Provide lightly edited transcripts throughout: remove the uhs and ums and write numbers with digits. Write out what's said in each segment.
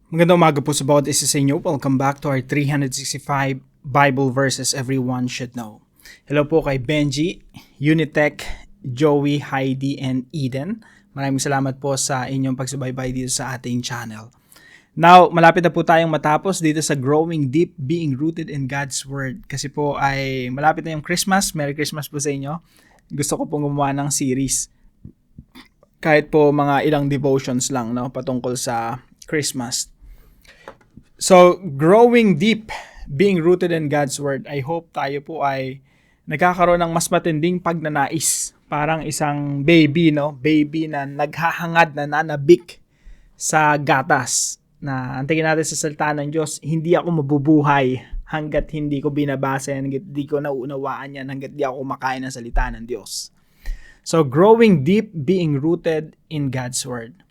Magandang umaga po sa bawat isa sa inyo. Welcome back to our 365 Bible verses everyone should know. Hello po kay Benji, Unitech, Joey, Heidi, and Eden. Maraming salamat po sa inyong pagsubaybay dito sa ating channel. Now, malapit na po tayong matapos dito sa Growing Deep, Being Rooted in God's Word. Kasi po ay malapit na yung Christmas. Merry Christmas po sa inyo. Gusto ko pong gumawa ng series. Kahit po mga ilang devotions lang, no, patungkol sa Christmas. So, growing deep, being rooted in God's Word, I hope tayo po ay nagkakaroon ng mas matinding pagnanais. Parang isang baby, no? Baby na naghahangad na nanabik sa gatas. Na antingin natin sa salita ng Diyos, hindi ako mabubuhay hanggat hindi ko binabasa yan, hanggat hindi ko nauunawaan yan, hanggat hindi ako kumakain ng salita ng Diyos. So, growing deep, being rooted in God's Word.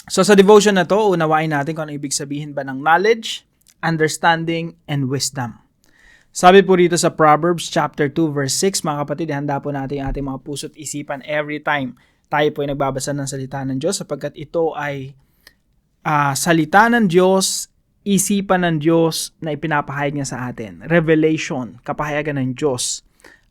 So sa devotion na to, unawain natin kung ano ibig sabihin ba ng knowledge, understanding, and wisdom. Sabi po rito sa Proverbs chapter 2 verse 6, mga kapatid, handa po natin ang ating mga puso't isipan every time tayo po ay nagbabasa ng salita ng Diyos sapagkat ito ay salita ng Diyos, isipan ng Diyos na ipinapahayag niya sa atin. Revelation, kapahayagan ng Diyos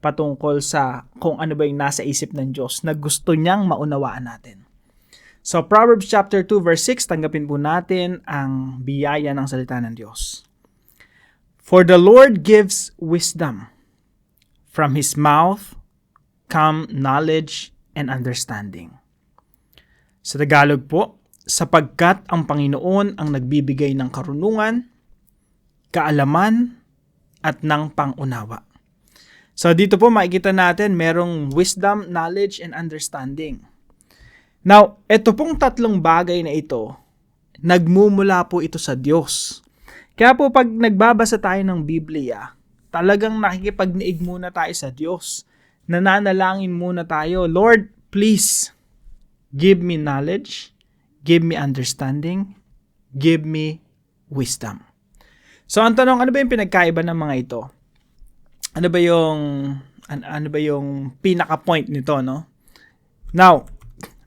patungkol sa kung ano ba yung nasa isip ng Diyos na gusto niyang maunawaan natin. So, Proverbs chapter 2 verse 6, tanggapin po natin ang biyaya ng salita ng Diyos. For the Lord gives wisdom. From His mouth come knowledge and understanding. Sa Tagalog po, sapagkat ang Panginoon ang nagbibigay ng karunungan, kaalaman, at ng pangunawa. So, dito po makikita natin merong wisdom, knowledge, and understanding. Now, ito pong tatlong bagay na ito, nagmumula po ito sa Diyos. Kaya po pag nagbabasa tayo ng Biblia, talagang nakikipagniig muna tayo sa Diyos. Nananalangin muna tayo, Lord, please, give me knowledge, give me understanding, give me wisdom. So, ang tanong, ano ba yung pinagkaiba ng mga ito? Ano ba yung pinaka-point nito, no? Now,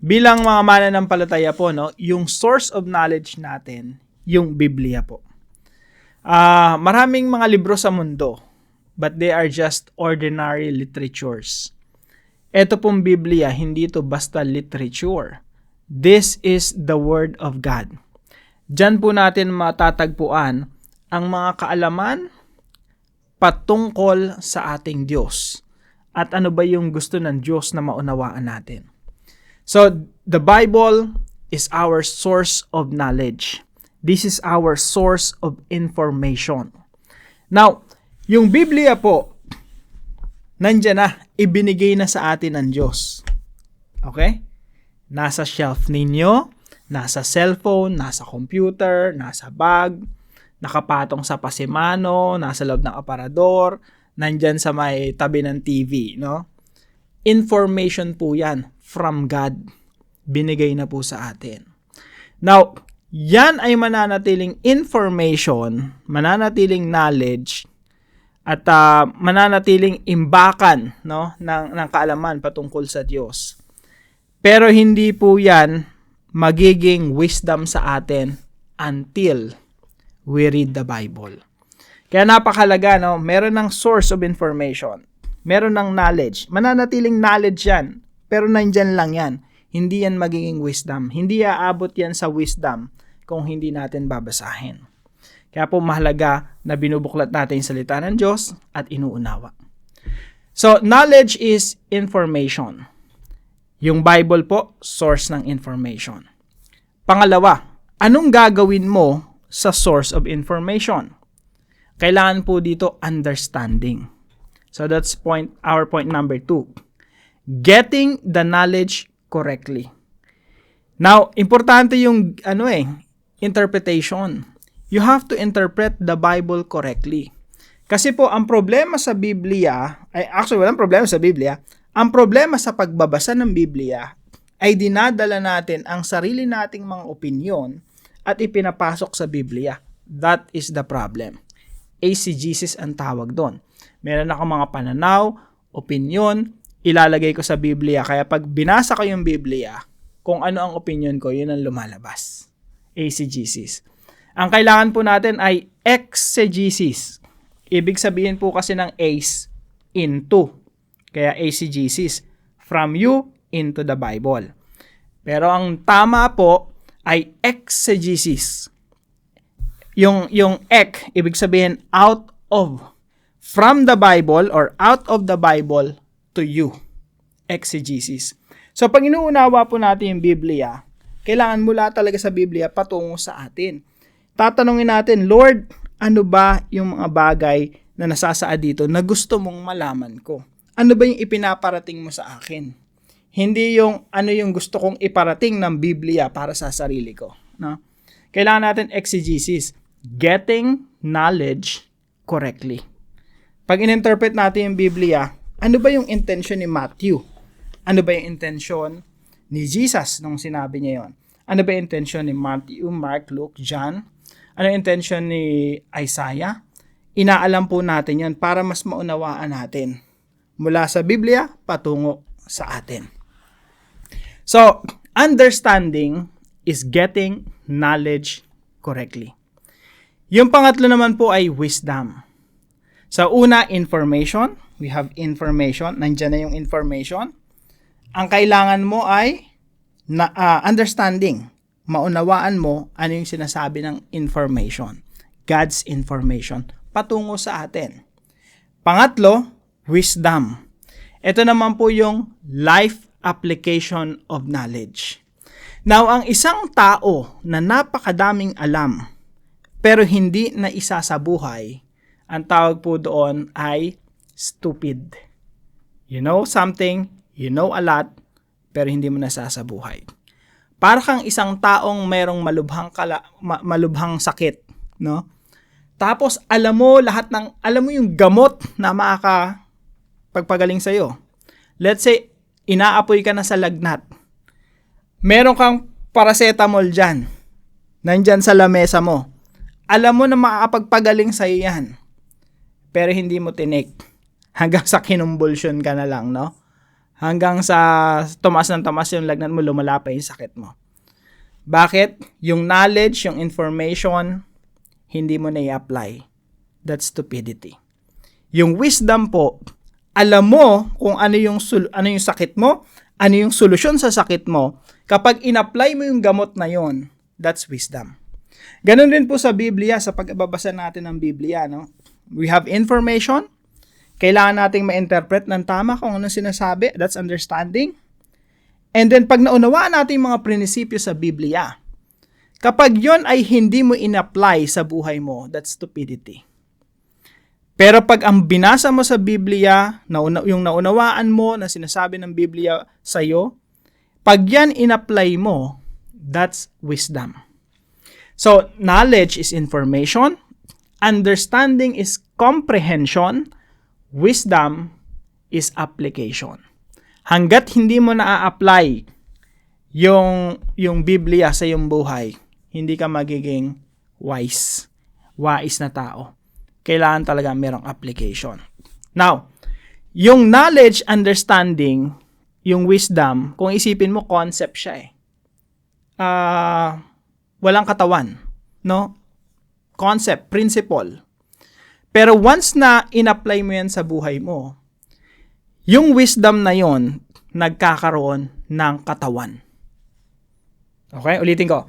bilang mga mananampalataya po, no, yung source of knowledge natin, yung Biblia po. Maraming mga libro sa mundo, but they are just ordinary literatures. Ito pong Biblia, hindi ito basta literature. This is the Word of God. Diyan po natin matatagpuan ang mga kaalaman patungkol sa ating Diyos. At ano ba yung gusto ng Diyos na maunawaan natin. So, the Bible is our source of knowledge. This is our source of information. Now, yung Biblia po, nandiyan na, ibinigay na sa atin ng Diyos. Okay? Nasa shelf ninyo, nasa cellphone, nasa computer, nasa bag, nakapatong sa pasimano, nasa loob ng aparador, nandyan sa may tabi ng TV, no? Information po yan from God. Binigay na po sa atin. Now, yan ay mananatiling information, mananatiling knowledge, at mananatiling imbakan, no, ng kaalaman patungkol sa Diyos. Pero hindi po yan magiging wisdom sa atin until we read the Bible. Kaya napakalaga, no, meron ng source of information. Meron ng knowledge. Mananatiling knowledge yan. Pero nandyan lang yan. Hindi yan magiging wisdom. Hindi aabot yan sa wisdom kung hindi natin babasahin. Kaya po mahalaga na binubuklat natin yung salita ng Diyos at inuunawa. So, knowledge is information. Yung Bible po, source ng information. Pangalawa, anong gagawin mo sa source of information? Kailangan po dito understanding. So that's our point number 2. Getting the knowledge correctly. Now, importante yung interpretation. You have to interpret the Bible correctly. Kasi po ang problema sa Biblia, walang problema sa Biblia. Ang problema sa pagbabasa ng Biblia ay dinadala natin ang sarili nating mga opinyon at ipinapasok sa Biblia. That is the problem. ACGCs ang tawag doon. Meron ako mga pananaw, opinyon, ilalagay ko sa Biblia. Kaya pag binasa ko yung Biblia, kung ano ang opinyon ko, yun ang lumalabas. ACGCs. Ang kailangan po natin ay exegesis. Ibig sabihin po kasi ng ace, into. Kaya exegesis, from you into the Bible. Pero ang tama po ay exegesis. Yung ek, ibig sabihin out of, from the Bible or out of the Bible to you. Exegesis. So pag inuunawa po natin yung Biblia, kailangan mula talaga sa Biblia patungo sa atin. Tatanungin natin, Lord, ano ba yung mga bagay na nasasaad dito na gusto mong malaman ko? Ano ba yung ipinaparating mo sa akin? Hindi yung ano yung gusto kong iparating ng Biblia para sa sarili ko. No? Kailangan natin exegesis. Getting knowledge correctly. Pag in-interpret natin yung Biblia, ano ba yung intention ni Matthew? Ano ba yung intention ni Jesus nung sinabi niya yon? Ano ba yung intention ni Matthew, Mark, Luke, John? Ano yung intention ni Isaiah? Inaalam po natin yan para mas maunawaan natin. Mula sa Biblia, patungo sa atin. So, understanding is getting knowledge correctly. Yung pangatlo naman po ay wisdom. Sa una, information. We have information. Nandiyan na yung information. Ang kailangan mo ay understanding. Maunawaan mo ano yung sinasabi ng information. God's information. Patungo sa atin. Pangatlo, wisdom. Ito naman po yung life application of knowledge. Now, ang isang tao na napakadaming alam, pero hindi na isa sa buhay, ang tawag po doon ay stupid. You know something, you know a lot, pero hindi mo nasasabuhay. Para kang isang taong mayroong malubhang sakit, no? Tapos alam mo yung gamot na makakapagpagaling sa iyo. Let's say inaapoy ka na sa lagnat. Meron kang paracetamol diyan. Nandyan sa lamesa mo. Alam mo na makakapagpagaling sa iyo 'yan. Pero hindi mo tinik. Hanggang sa kinumbulsyon ka na lang, no? Hanggang sa tumas yung lagnat mo, lumala pa yung sakit mo. Bakit? Yung knowledge, yung information, hindi mo na i-apply. That's stupidity. Yung wisdom po, alam mo kung ano yung sakit mo, ano yung solusyon sa sakit mo. Kapag in-apply mo yung gamot na yon, that's wisdom. Ganon din po sa Biblia, sa pagbabasa natin ng Biblia, no? We have information. Kailangan nating ma-interpret ng tama kung anong sinasabi. That's understanding. And then, pag naunawaan natin yung mga prinsipyo sa Biblia, kapag yon ay hindi mo in-apply sa buhay mo, that's stupidity. Pero pag ang binasa mo sa Biblia, yung naunawaan mo na sinasabi ng Biblia sa'yo, pag yan in-apply mo, that's wisdom. So, knowledge is information. Understanding is comprehension. Wisdom is application. Hanggat hindi mo na-apply yung Biblia sa iyong buhay, hindi ka magiging wise na tao. Kailangan talaga merong application. Now, yung knowledge, understanding, yung wisdom, kung isipin mo, concept siya walang katawan, no? Concept, principle. Pero once na in-apply mo yan sa buhay mo, yung wisdom na yon nagkakaroon ng katawan. Okay? Ulitin ko.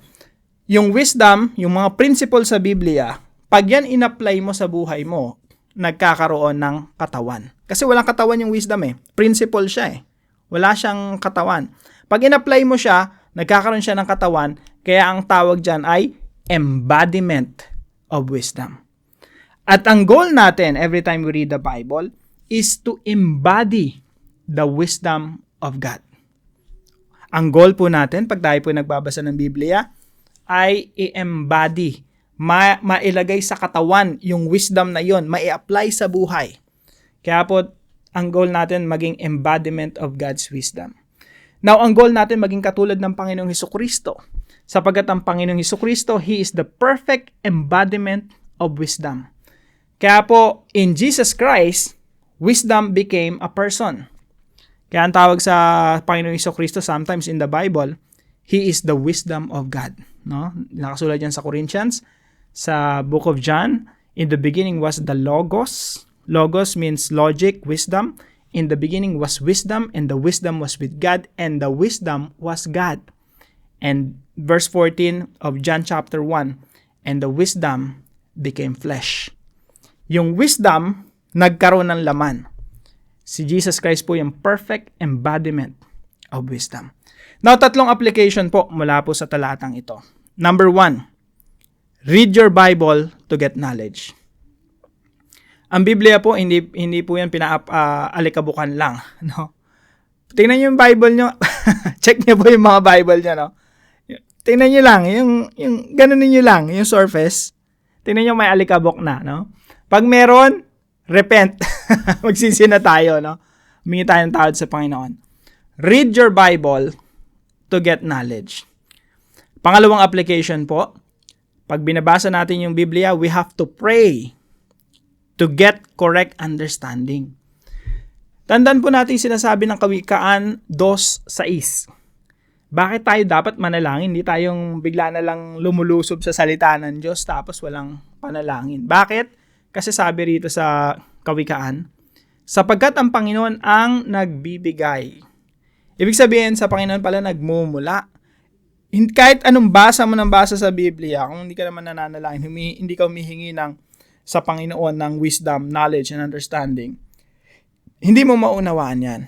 Yung wisdom, yung mga principle sa Biblia, pag yan in-apply mo sa buhay mo, nagkakaroon ng katawan. Kasi walang katawan yung wisdom Principle siya Wala siyang katawan. Pag in-apply mo siya, nagkakaroon siya ng katawan, kaya ang tawag dyan ay embodiment of wisdom. At ang goal natin every time we read the Bible is to embody the wisdom of God. Ang goal po natin pag tayo po nagbabasa ng Biblia ay i-embody, mailagay sa katawan yung wisdom na yon, mai-apply sa buhay. Kaya po ang goal natin maging embodiment of God's wisdom. Now, ang goal natin maging katulad ng Panginoong Hesukristo. Sapagkat ang Panginoong Hesukristo, He is the perfect embodiment of wisdom. Kaya po, in Jesus Christ, wisdom became a person. Kaya ang tawag sa Panginoong Hesukristo, sometimes in the Bible, He is the wisdom of God. No? Nakasulat yan sa Corinthians, sa book of John, in the beginning was the Logos. Logos means logic, wisdom. In the beginning was wisdom, and the wisdom was with God, and the wisdom was God. And verse 14 of John chapter 1, and the wisdom became flesh. Yung wisdom, nagkaroon ng laman. Si Jesus Christ po yung perfect embodiment of wisdom. Now, tatlong application po mula po sa talatang ito. Number 1, read your Bible to get knowledge. Ang Biblia po, hindi po yan alikabukan lang. No? Tingnan niyo yung Bible nyo. Check niyo po yung mga Bible nyo. No? Tingnan niyo lang, yung ganun niyo lang, yung surface. Tingnan niyo may alikabok na. No? Pag meron, repent. Magsisi na tayo. No? Humingi tayo ng tawad sa Panginoon. Read your Bible to get knowledge. Pangalawang application po, pag binabasa natin yung Biblia, we have to pray to get correct understanding. Tandaan po natin sinasabi ng Kawikaan 2:6. Bakit tayo dapat manalangin? Hindi tayong bigla na lang lumulusob sa salita ng Diyos tapos walang panalangin. Bakit? Kasi sabi rito sa Kawikaan, sapagkat ang Panginoon ang nagbibigay. Ibig sabihin, sa Panginoon pala nagmumula. Kahit anong basa mo ng basa sa Biblia, kung hindi ka naman nananalangin, hindi ka humihingi sa Panginoon ng wisdom, knowledge, and understanding, hindi mo maunawaan yan.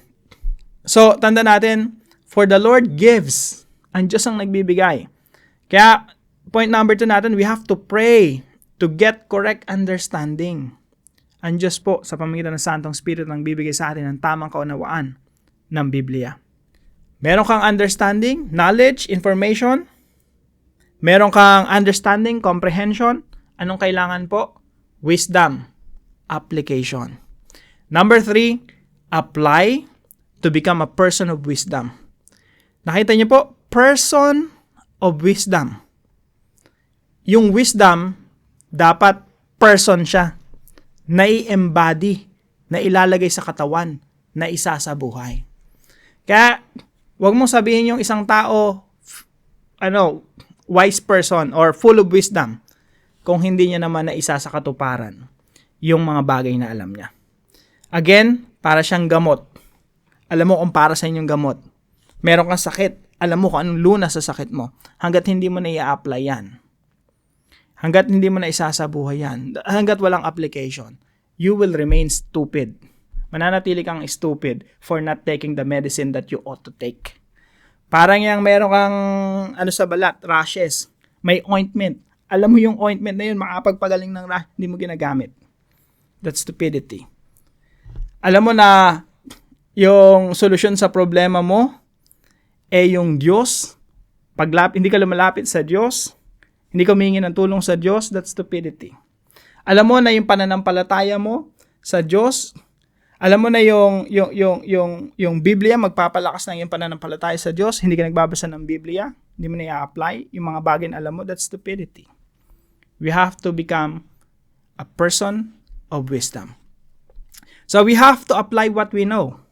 So, tanda natin, for the Lord gives. Ang Diyos ang nagbibigay. Kaya, point number 2 natin, we have to pray to get correct understanding. Ang Diyos po, sa pamamagitan ng Santong Spirit, ang bibigay sa atin ng tamang kaunawaan ng Biblia. Meron kang understanding, knowledge, information. Meron kang understanding, comprehension. Anong kailangan po? Wisdom, application. Number 3, apply to become a person of wisdom. Nakita niyo po, person of wisdom. Yung wisdom, dapat person siya. Na-embody, na ilalagay sa katawan, na isa sa buhay. Kaya, wag mong sabihin yung isang tao, wise person or full of wisdom, kung hindi niya naman na isa sa katuparan yung mga bagay na alam niya. Again, para siyang gamot. Alam mo kung para sa inyong gamot. Meron kang sakit, alam mo kung anong lunas sa sakit mo. Hanggat hindi mo na i-apply yan. Hanggat hindi mo na isasabuhay yan. Hanggat walang application, you will remain stupid. Mananatili kang stupid for not taking the medicine that you ought to take. Parang yung meron kang sa balat, rashes, may ointment. Alam mo yung ointment na yun, makapagpagaling ng rash, hindi mo ginagamit. That's stupidity. Alam mo na yung solusyon sa problema mo yung Diyos. Hindi ka lumalapit sa Diyos, hindi ka humingi ng tulong sa Diyos, that's stupidity. Alam mo na yung pananampalataya mo sa Diyos, alam mo na yung Biblia, magpapalakas ng yung pananampalataya sa Diyos, hindi ka nagbabasa ng Biblia, hindi mo na i-apply, yung mga bagay na alam mo, that's stupidity. We have to become a person of wisdom. So we have to apply what we know.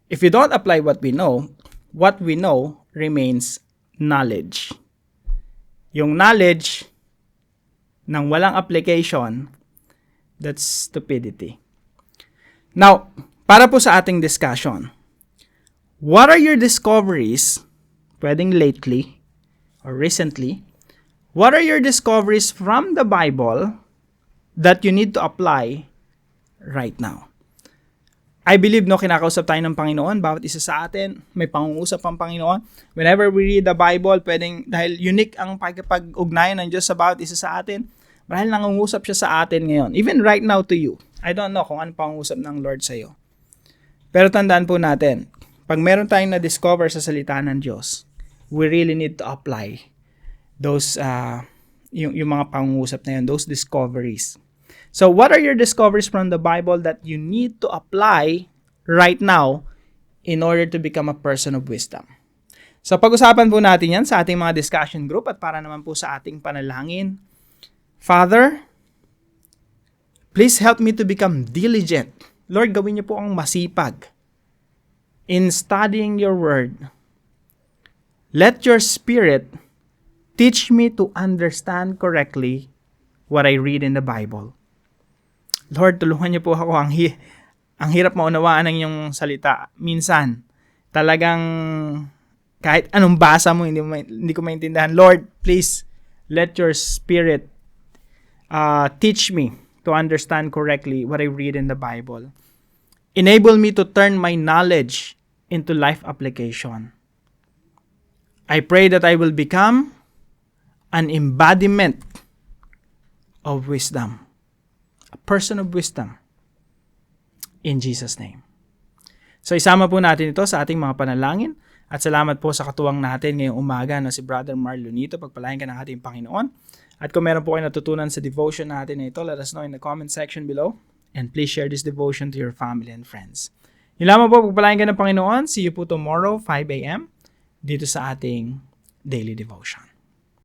If we don't apply what we know remains knowledge. Yung knowledge ng walang application, that's stupidity. Now, para po sa ating discussion, what are your discoveries, pwedeng lately or recently, what are your discoveries from the Bible that you need to apply right now? I believe, kinakausap tayo ng Panginoon. Bawat isa sa atin, may pangungusap ang Panginoon. Whenever we read the Bible, dahil unique ang pag-ugnayan ng Diyos sa bawat isa sa atin, dahil nangungusap siya sa atin ngayon. Even right now to you. I don't know kung ano pangungusap ng Lord sa iyo. Pero tandaan po natin, pag meron tayong na-discover sa salita ng Diyos, we really need to apply those, yung mga pangungusap na yun, those discoveries. So, what are your discoveries from the Bible that you need to apply right now in order to become a person of wisdom? So, pag-usapan po natin yan sa ating mga discussion group at para naman po sa ating panalangin. Father, please help me to become diligent. Lord, gawin niyo po ang masipag in studying your word. Let your Spirit teach me to understand correctly what I read in the Bible. Lord, tulungan niyo po ako. Ang hirap maunawaan ng iyong salita. Minsan, talagang kahit anong basa mo, hindi ko maintindihan. Lord, please, let your Spirit teach me to understand correctly what I read in the Bible. Enable me to turn my knowledge into life application. I pray that I will become an embodiment of wisdom. A person of wisdom. In Jesus' name. So isama po natin ito sa ating mga panalangin. At salamat po sa katuwang natin ngayong umaga na si Brother Marlonito. Pagpalain ka ng ating Panginoon. At kung meron po kayo natutunan sa devotion natin na ito, let us know in the comment section below. And please share this devotion to your family and friends. Yun lamang po, pagpalain ka ng Panginoon. See you po tomorrow, 5 a.m. dito sa ating daily devotion.